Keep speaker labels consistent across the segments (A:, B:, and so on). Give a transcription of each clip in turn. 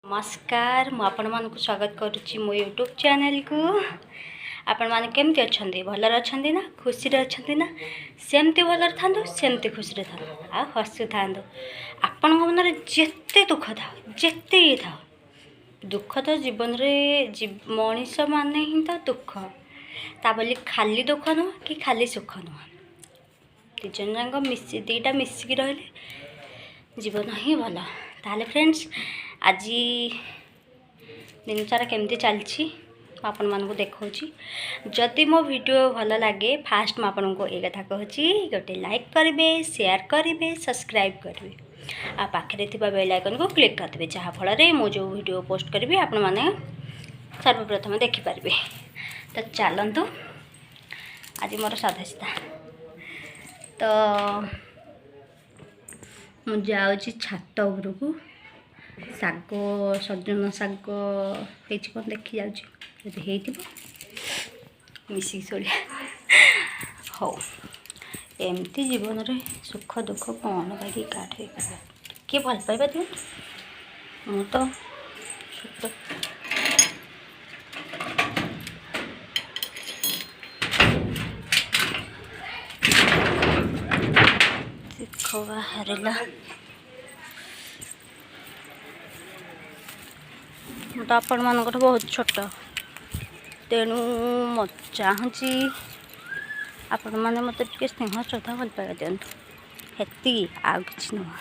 A: नमस्कार मुझे स्वागत करुच्ची मो यूट्यूब चैनल को। आपण मैंने केमती अच्छा भलर अच्छा ना खुशी अच्छा ना सेमती भलर था सेमती खुशी था आ हसु था आपण मन जिते दुख था जिते ये था दुख तो जीवन रे मनीष माने ही तो दुख ता बोली खाली दुख नुह कि खाली सुख नुह दिजन जाक मिसी दीटा मिसिकी रहिले जीवन ही भल। ताहले फ्रेंड्स आज दिन सारा केमती चलछि आपण मानक देखौछि। जदि मो वीडियो भल लगे फास्ट मुझे आपन को एक कथा कहछि गोटे लाइक करेंगे शेयर करेंगे सब्सक्राइब करेंगे आ पाखे बेल आइकन को क्लिक करदे जहाँ फल मो जो वीडियो पोस्ट करी आपण मैंने सर्वप्रथम देखिपारे। तो चलतु आज मोर साधा सीधा तो मुझे छात उपरकू शाग सजन शाग कौन देखी जाऊँगी मिसिक शोड़िया हो एमती जीवन रे सुख दुख कौन बाकी काट किए भल पाइबा दियो मु तो देखो बाहरला तो आपण मान बहुत छोट तेणु चाहूँगी आपण मैंने मत स्नेह श्रद्धा भल पाइबा दिंतु हेती आउ कि नुह।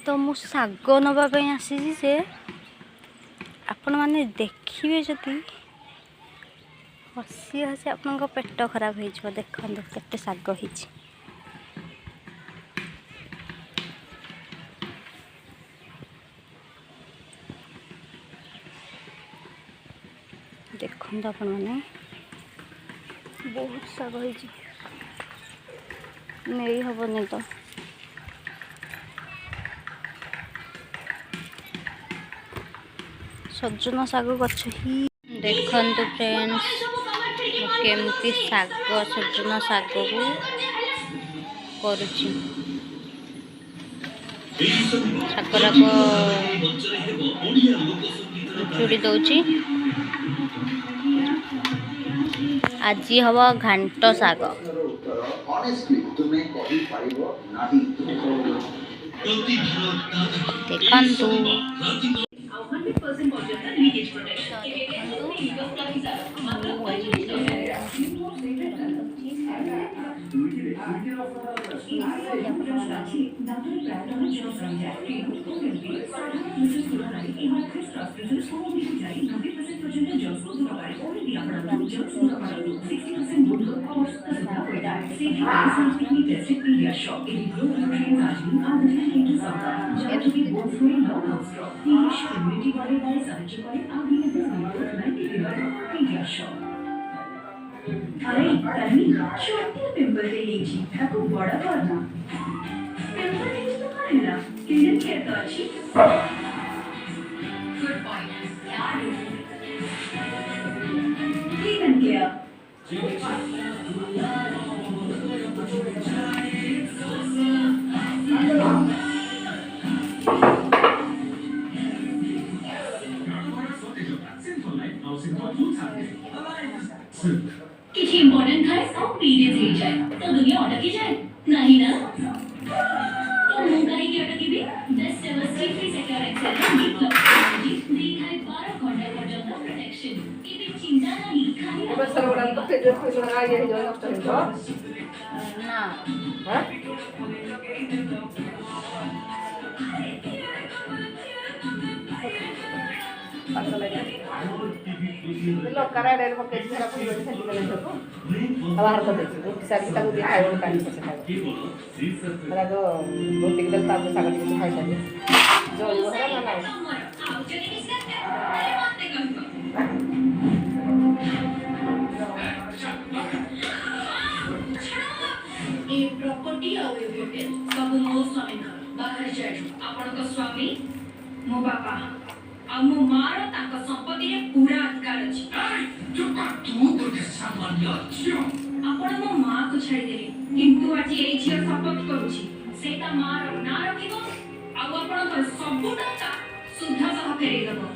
A: तो मु शाग नवाई आसी से आपण मैंने देखिए जदि हसी हसी आपण पेट खराब हो देखते केते शाग हो देखते आपण मैंने बहुत शाग नहीं हेनी तो सजन शाग गछ ही देखु फ्रेंड्स केमती शाग सजन शाग को करुच्ची शागराक चुड़ी दौची आज हम घांट शाग देखु
B: किसी इम्पोर्टेंट था सब पीरियड हो जाए तो दुनिया अटकी जाए नहीं ना तो मुंगाई की अटकी भी best ever safety secure excel technology दिखाई 12 घंटा पर्यंत प्रोटेक्शन इबे चिंता नहीं खाली बस सरवरा तो फिर कुछ लगा ये जो नष्ट हो ना हां लोग करा रे वो के जरा कोई से निकले तो बाहर कर देती सारी तक भी खाई और कानी से खाई मेरा जो रोटी के दाल के साग के खाई जाते जो वो है ना ये प्रॉपर्टी आवे होते सब मो स्वामी बाहर जाय आपण को स्वामी मो बापा आ मो मारो ताका संपत्ति रे पूरा अधिकार अछि तू तो सामान्य छियो आपण मो मां को छाड़ी देली किंतु आज ए झियो शपथ करूछि सेटा मार ना रखिबो आ आपण संपूर्णता सुद्धा सहकार्य करतो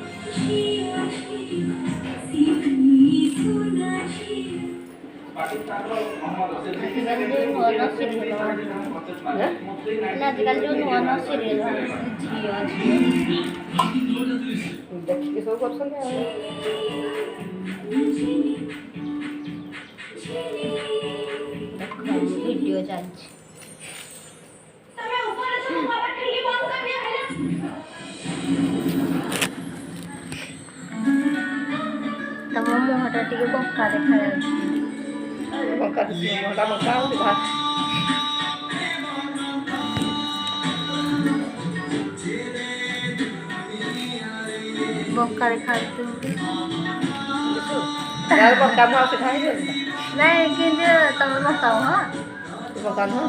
A: आजकल जो नुआ नुआ सीरियल
C: ଦେଖିକି ସବୁ କରୁଛନ୍ତି ଆଉ
A: वीडियो चलछि
B: तमे ऊपर से बाबा खिड़की बंद कर दिया है
A: तम मुहटा टिके बंका देखा जाଉଛି
C: ବଙ୍କା ଦିଶିବ ମୁହଁଟା ବଙ୍କା ଆଉ
A: बंका देखा जाଉଛି
C: ଯାହାର ବଙ୍କା ମୁହଁ ସିଧା ହେଇଯିବ
A: ନାଇଁ କିନ୍ତୁ ତମେ ବଙ୍କାଉ ହଁ
C: ବଙ୍କା ନୁହଁ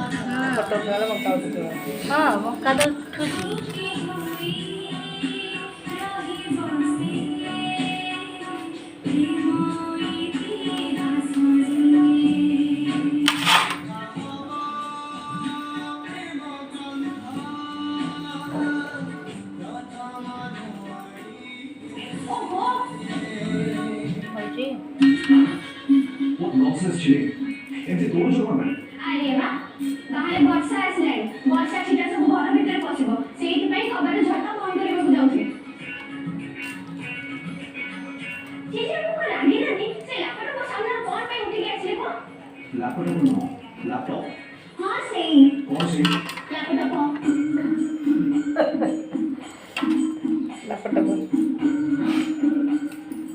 C: ଫଟୋ ଉଠିଗଲେ ବଙ୍କା ଉଠିଯିବ
A: ହଁ ବଙ୍କା ତ ଉଠୁଛି ହଉଛି
D: What nonsense, Chile? ଏମିତି ଦୌଡୁଛ କଣ ପାଇଁ?
B: ଆରେ ବା ବାହାରେ ବର୍ଷା ଆସିଲାଣି ବର୍ଷା ଛିଟା ସବୁ ଘର ଭିତରେ ପଶିବ ସେଇଥିପାଇଁ କବାଟ ଝରକା ବନ୍ଦ କରିବାକୁ ଯାଉଥିଲେ ଜେଜେ ମୁଁ ରାଗି ନାନି ସେ ଲାପଟପ ସାମ୍ନାରେ କଣ ପାଇଁ ଉଠିକି ଆସିଲେ କଣ
D: ଲାପଟପ ନୁହଁ ଲାପଟପ
B: ହଁ ସେଇ
D: କଣ ସେଇ
B: ଲାପଟପ
C: ଲାପଟପ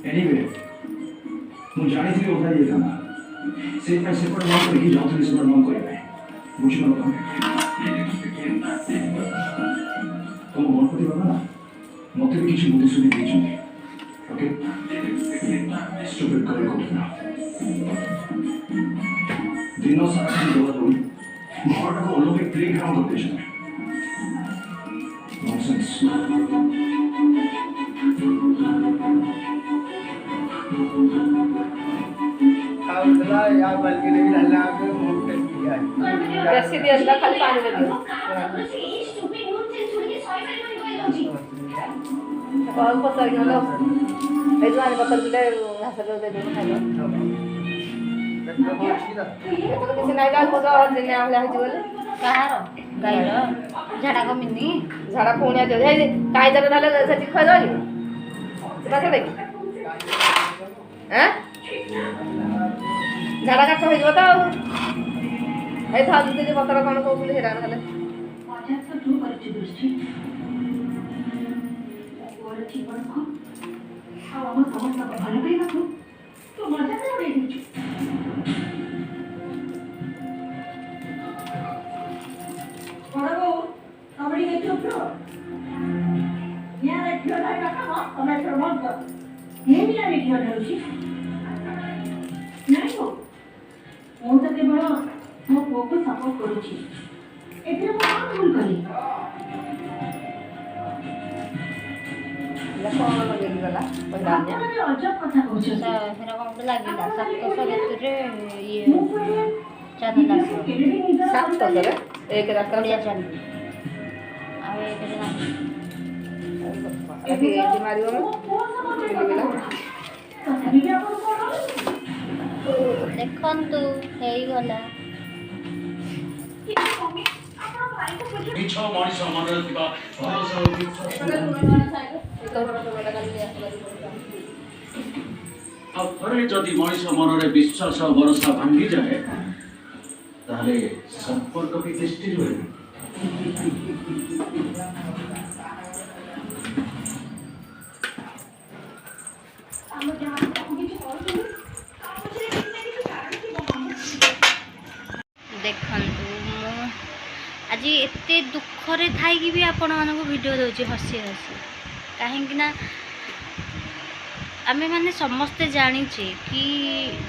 D: ଏନିୱେ ମୁଁ ଜାଣିଥିଲି ଓଦା ହେଇଥାନ୍ତା ସେଇଥିପାଇଁ ସେପଟେ ନ କରିକି ଯାଉଥିଲି ସେପଟେ ନ କରିବା ପାଇଁ ବୁଝିପାରିଲ ତମ ଗଣପତି ବାବା ନା ମୋତେ ବି କିଛି ବୁଦ୍ଧି ସୁଦ୍ଧି ଦେଇଛନ୍ତି ଓକେ ଷ୍ଟୁପିଡ୍ କରି କହୁଥିଲା ଦିନ ସାରା ଖାଲି ଦୌଡ଼ାଦୌଡ଼ି ଘରଟାକୁ ଅଲୋକେ ପ୍ଲେ ଗ୍ରାଉଣ୍ଡ କରିଦେଇଛନ୍ତି ନନ୍ସେନ୍ସ
E: खाऊला या बलगीने झाला मोठे
C: ବେଶୀ ଦିଅନ୍ତା ଖାଲି ପାଣିରେ ଦିଅ କଣ ପଚାରିକି ଗଲେ ଏଇ ଯେଉଁ ଆଣି ପତ୍ର ଦିଟା ଘାସରେ ଦେଇଦେବୁ ଖାଇବ ଏତକ କିଛି ନାହିଁ ଆଉ କଣ ଦିନେ ଭଳିଆ ହେଇଛି ବୋଲି
A: କାହାର ଗାଈର ଝାଡ଼ା କମିନି
C: ଝାଡ଼ା ପୁଣି ଆସିବ ହେଇ କାଇଁଚାରେ ନହେଲେ ସେଠି ଖୁଆଇଦେବ ସେଟା ଛାଡ଼େ କି ଝାଡ଼ା କାଠ ହେଇଯିବ ତ ଆଉ ଏଇ ଭାବୁଛି ଯେ ପତ୍ର କ'ଣ କହୁଛନ୍ତି ସେଇଟା ନହେଲେ
B: ପଚାଶ ଟୁ କରିଛି ଦୃଷ୍ଟି ବଡ଼ ଜୀବନ ଆଉ ଆମ ସମସ୍ତଙ୍କ ଭଲ ପାଇବାକୁ ତୁ ମଜା ଉଡ଼େଇ ଦେଇଛୁ ବଡ଼ ବୋଉ ତମେ ଟିକେ ଚୁପ୍ ରୁହ ୟାର ଝିଅଟା କାମ ତମେ ଏଥର ବନ୍ଦ କର ମୁଁ ବି ଜାଣି ଝିଅ ଧରୁଛି ନାଇଁ ବୋଉ ମୁଁ ତ କେବଳ ମୋ ପୁଅକୁ ସପୋର୍ଟ କରୁଛି ଏଥିରେ ମୁଁ କ'ଣ ଭୁଲ କଲି
C: କ'ଣ ଲଗେଇକି ଗଲା ପଇସା
B: ଆପଣମାନେ ଅଜବ କଥା କହୁଛନ୍ତି
A: ସେଟା କ'ଣ ଗୋଟେ ଲାଗିଲା 700 କେତେରେ ଇଏ
B: ମୁଁ କହିଲି
A: ଚ୍ୟାନେଲ୍ ଆସିବ
B: କେବେ ବି ନିଜ
C: 700 ଏକ ରାସ୍ତା
A: ଓଡ଼ିଆ ଚ୍ୟାନେଲ୍ ଆଉ ଏଇଥିରେ ନାହିଁ
C: ଏଠି ମାରିବ
B: ମୋ ପୁଅ ସମସ୍ତେ ତଥାପି ବି ଆପଣ କ'ଣ
A: ଦେଖନ୍ତୁ ହେଇଗଲା
D: ମିଛ ମଣିଷ ମନରେ ଥିବା ଭରସା ଓ ବିଶ୍ୱାସ ଆଉ ଥରେ ଯଦି ମଣିଷ ମନରେ ବିଶ୍ୱାସ ଓ ଭରସା ଭାଙ୍ଗିଯାଏ ତାହେଲେ ସମ୍ପର୍କ ବି ତିଷ୍ଠି ରୁହେ
B: ଆମ ଯାହା କିଛି କରୁଛନ୍ତି
A: ଦେଖନ୍ତୁ ମୁଁ ଆଜି ଏତେ ଦୁଃଖରେ ଥାଇକି ବି ଆପଣମାନଙ୍କୁ ଭିଡ଼ିଓ ଦେଉଛି ହସି ହସି କାହିଁକିନା ଆମେମାନେ ସମସ୍ତେ ଜାଣିଛେ କି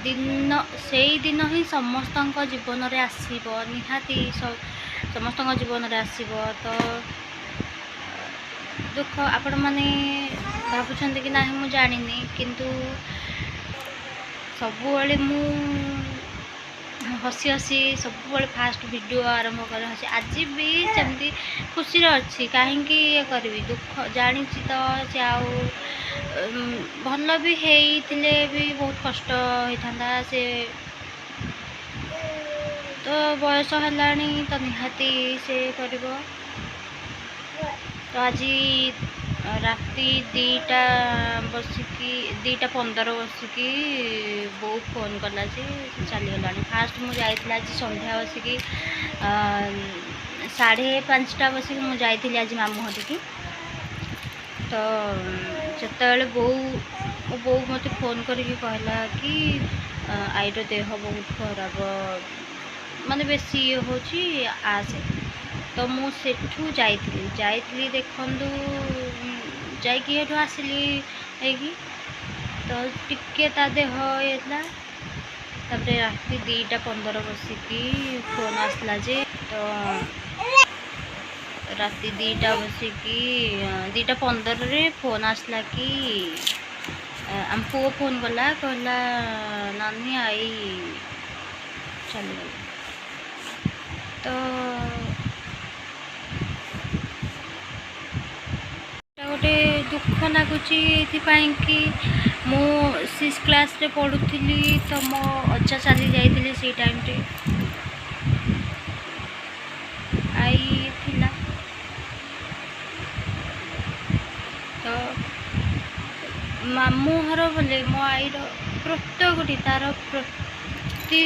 A: ଦିନ ସେଇ ଦିନ ହିଁ ସମସ୍ତଙ୍କ ଜୀବନରେ ଆସିବ ନିହାତି ସମସ୍ତଙ୍କ ଜୀବନରେ ଆସିବ ତ ଦୁଃଖ ଆପଣମାନେ ଭାବୁଛନ୍ତି କି ନାହିଁ ମୁଁ ଜାଣିନି କିନ୍ତୁ ସବୁବେଳେ ମୁଁ हसी हसी सब फास्ट वीडियो आरंभ कर हसी आज भी सेमती खुशी अच्छी कहीं करी दुख जानी तो से भल भी होते भी बहुत कष्ट होता से तो बयस है तो निहाती से कर तो आज राति 2टा बसिकी 2:15 बसिकी बो फोन कला जे चलीगला फास्ट मुझे आज संध्या बसिकी 5:30 बसिकी मुझे आज मामू हटिकी तो जिते बो मत फोन करके कहला कि आईर देह बहुत खराब माने बेसी ये होची आसे तो मुझे जाइली देखु जाकि आसली तो टिके ता देह ये तापर राति 2:15 बसिकी फोन आसला जे तो राति 2टा बसिकी 2:15 रे फोन आसला कि आम पुओ फोन कला कहला नानी आई चली गई तो गोटे दुख लगुच कि मु 6 क्लास रे पढ़ुली तो मो अजा चली जाइए से टाइम रे आई थिला तो मामू घर बोले मो आईर प्रत्येकटी तार प्रति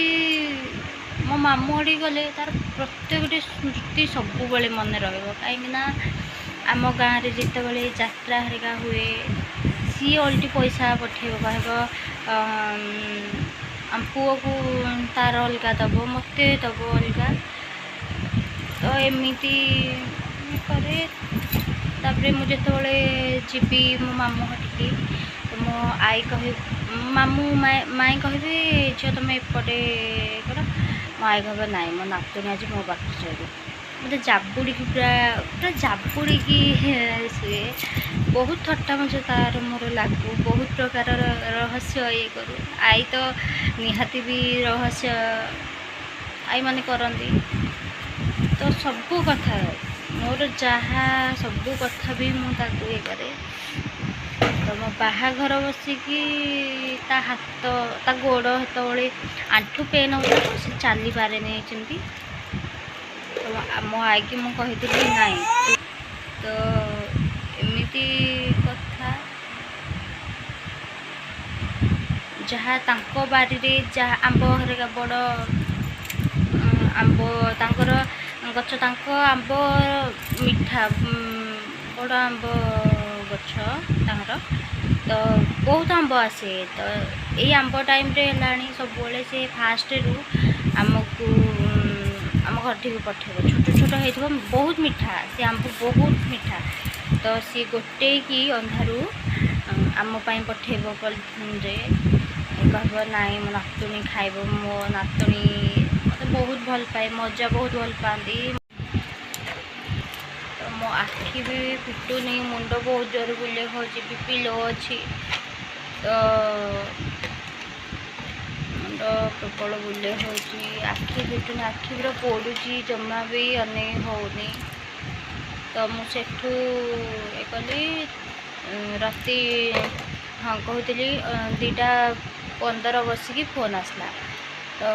A: मो मामू हड़ी गले तार प्रत्येकटी स्मृति सबु बेले मन रही आम गाँव में जिते बड़े यात्रा हरिका हुए सी ओल्टी पैसा पठेब कह आम पुओ को तार अलग दब मत दब अलग तो एमती करे तापर मुझे जीवी मो मामू हटिकी तो मो आई कह मामू माई कहे झील तुम एपटे कर मो आई कह ना मो नातुणी आज मो पाखे चाहिए मत जाबुड़ी पूरा पूरा जाबुड़ी शुए बहुत थट्टा मजा तार मोर लागू बहुत प्रकार रहस्य ये करूँ आई तो निहाती भी रहस्य आई माने करती तो सबू कथा मोर जहाँ सबू कथा भी मुझे ये करे तो मो बाहाघर बसिकी ता हाथ ता गोड़ हाथ बड़े आंठू पेन हो से चली पारे नहीं तो मो आई कि मु कही नाई तो एमती कथा जहाँ तांको बारी रे जहाँ आंब हरिका बड़ आंब तांकर गछ तांको आंब मिठा बड़ आंब गछ तांकर तो बहुत आंब आसे तो ये आंब टाइम रे लानी सब बोले से फास्ट रु आमको आम घर ठीक पठेब छोट छोट हो बहुत मीठा से आंब बहुत मीठा तो सी गोटे कि अंधारू आम पठेब पॉलिथिन कह नाई मो नातुणी खाइब मो नातुणी मत बहुत भल पाए मजा बहुत भल पाती तो मो आखि भी फिटुनी मुंड बहुत जोर बुले होची बीपी लो अच्छी तो मुंड प्रबल बुले होची आखि फिटुनी आखि पूरा पड़ुची जमा भी अने होनी तो मुझे कली राति हाँ कहती 2:15 बसिकी फोन आसला तो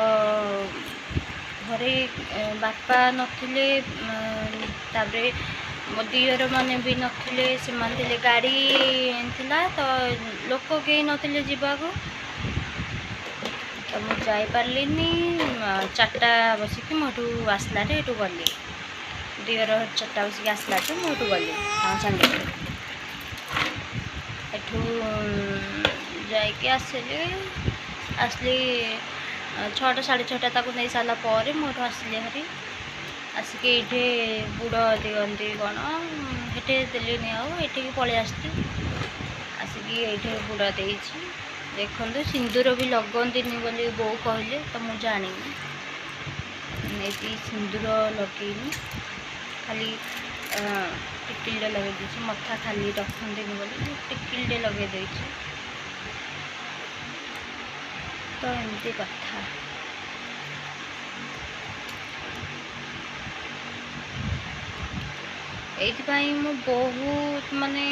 A: घरे बापा नथिले ताबरे मो दियर माने भी नथिले से मानथिले गाड़ी थिला तो लोक कई नथिले जीवाको तो मुझे जाई पारलिनी 4टा बसिकी मोटू आसला रे एटू गली दियर 4टा बसिकी आसला तो मोटू गली हाँ संगे एठू जाइके आसली 6टा 6:30 ताको नहीं सारा पर मोटू आसली हरी आसिक ये बुड़ दिगंती कौन हेटे देनी आठी पलि आसती आसिक ये बुड़ दे देखु सिंदूर भी लगंतीनि बोली बो कहले तो मुझे जानी सिंदूर लगेनी खाली टिकिल लगे देती मथा खाली रखती बोली टिकिल लगे देती तो एमती कथा एइथिपाई मु बहुत माने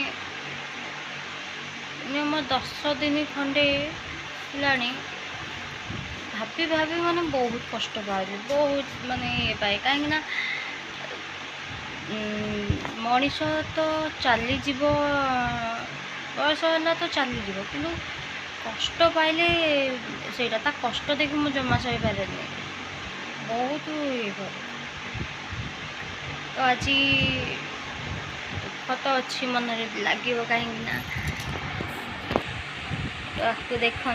A: मिनिमम 10 दिन खंडे हेलाणी भाभी भाभी माने बहुत कष्ट पाउली बहुत माने ये पाए कहीं ना मनीष तो चली जीव बयस है तो चली जीव कि कष्ट पाइले सेटा ता कष्ट देखि मु जमा सही पारे बहुत ये करे तो आज दुख तो अच्छी मन लगे कहीं ना तो आपको देखु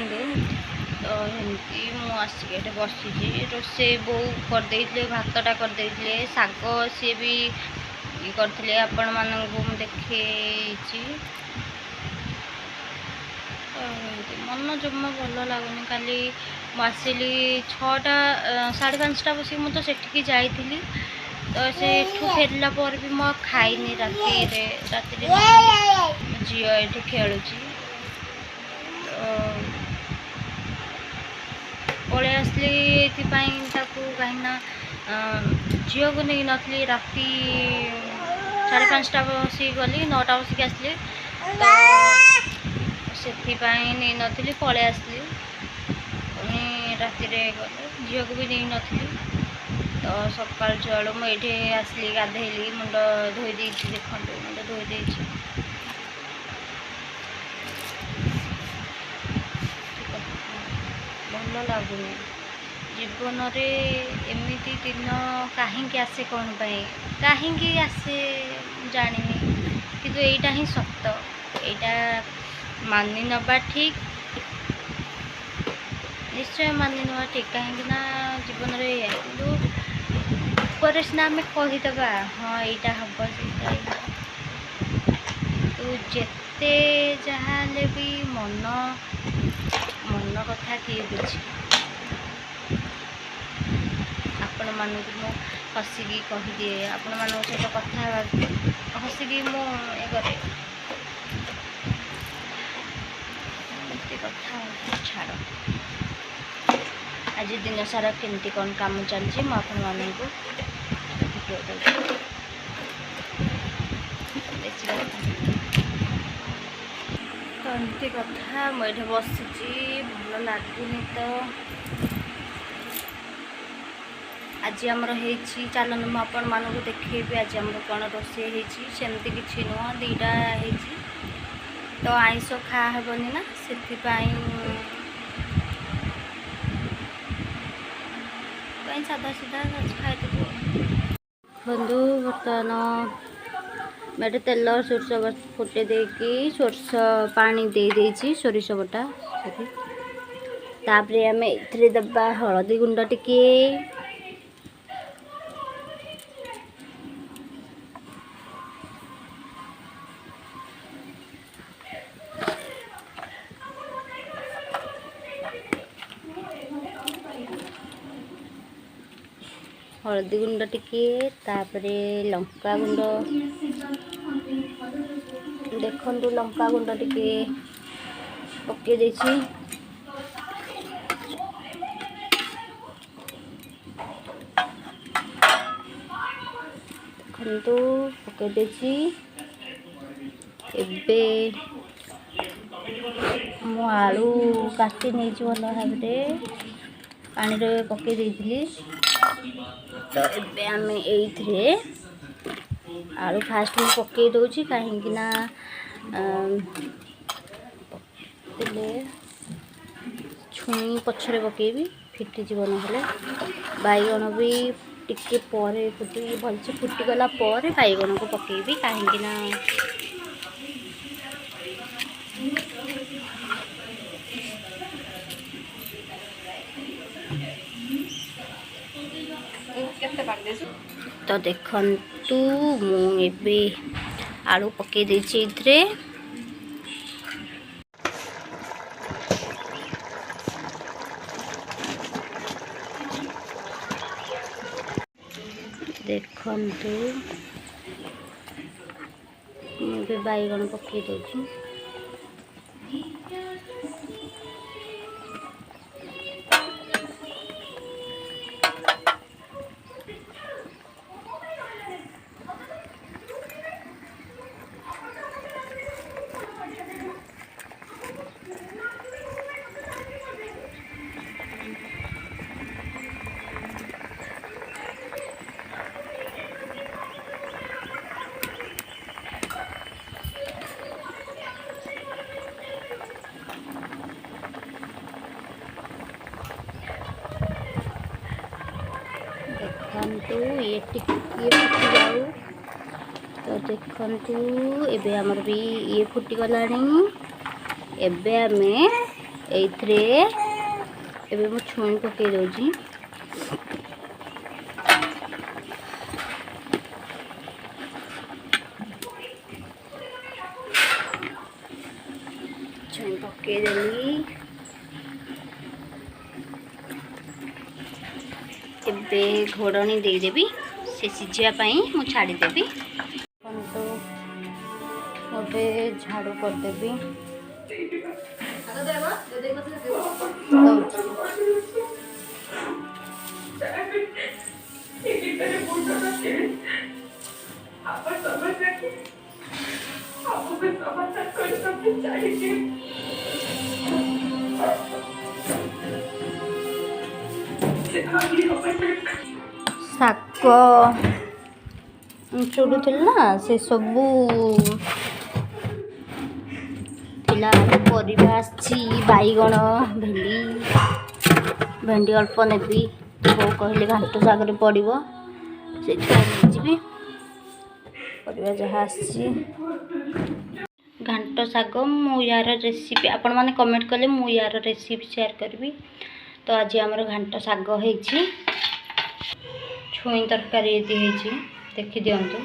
A: तो एमती मुझे बसी रोसे बो करदे भातटा करदे शाग सी भी ये करते आपण मानू देखे मन जमा भल लगुनि काली आसिली 6टा 5:30 बस मुझे सेठिकी जाइली तो से फेरला पर भी मो खाइनी राति झी ये खेलुची पलि आसली कहीं झील को नहीं नथली राति 5:30 बस गली 9टा बसिक आसली तो से नहीं नथली पलि आसली राति गले झील को भी नहीं नथली तो सकाल जल मुझे आसली गाधेली मुंड धोई देखते मुंड धोई भल लगुनि जीवन रे एमती दिन कहीं आसे कौन कहीं आसे जानी किंतु एटा ही सत्य एटा मानि नबा ठीक निश्चय मानि नवा ठीक कहीं जीवन रे ऊपर सीना आम कहीदेवा हाँ यहाँ हम तो जेते जहाँ भी मन मन कथा किए बुझे आपण मानक मु हसिकी कहीदिए आपण मान सहित कथा हसिकी मु ये करे कथा छाड़ आज दिन सारा केमती कौन काम चलती मु आपण मानक तो एमती कथा मुझे बसी भल लगुनि तो आज आमर होती चलन मु आपण मानक देखेबी आज आमर कौन रोषे होमती किसी नुह 2टा तो आइंस खा हेबनी ना से सादा सीधा खाई बंधु बर्तमान मैं तेल सोरष फुटे देकी सोरष पानी दे देछि सोरिष बटा तापरे आम ए दबा हलदी गुंड टिके हलदी गुंड टिके तापरे लंका गुंड देखंतु लंका गुंड टिके पके देछि देखंतु पके देछि एबे मु आलू काटी नहीं भल भाव पानी रे पके देइथिली तो एबे आम ये आलू फास्ट में पकई दूची कहीं छुई पछरे पकेबी फिटिजी ना बैगण भी टिके पर फुटी भलसे फुटीगला पर बैगण को पकेबी कहीं तो देखंतु मुझे आलू पकई देछि इथरे देखंतु मुझे बैगण पकई देछि देखु ये फुटी जाऊ तो देखु एबे हमर भी ये फुटी गलानी एबे आमे एथरे एबे मु छुई पके दोजी छुई पके देली एबे घोड़नी दे देबी से सिझिया पई मु छाड़ी देबी तो ओबे झाड़ू कर देबी ଶାଗ ଚୁଡ଼ୁଥିଲି ନା ସେ ସବୁ ଥିଲା ପରିବା ଆସିଛି ବାଇଗଣ ଭେଣ୍ଡି ଅଳ୍ପ ନେବି ବୋଉ କହିଲେ ଘାଣ୍ଟ ଶାଗରେ ପଡ଼ିବ ସେଥିପାଇଁ ନେଇଯିବି ପରିବା ଯାହା ଆସିଛି ଘାଣ୍ଟ ଶାଗ ମୁଁ ୟାର ରେସିପି ଆପଣମାନେ କମେଣ୍ଟ କଲେ ମୁଁ ୟାର ରେସିପି ସେୟାର କରିବି ତ ଆଜି ଆମର ଘାଣ୍ଟ ଶାଗ ହେଇଛି ଛୁଇଁ ତରକାରୀ ଏଦି ହେଇଛି ଦେଖି ଦିଅନ୍ତୁ।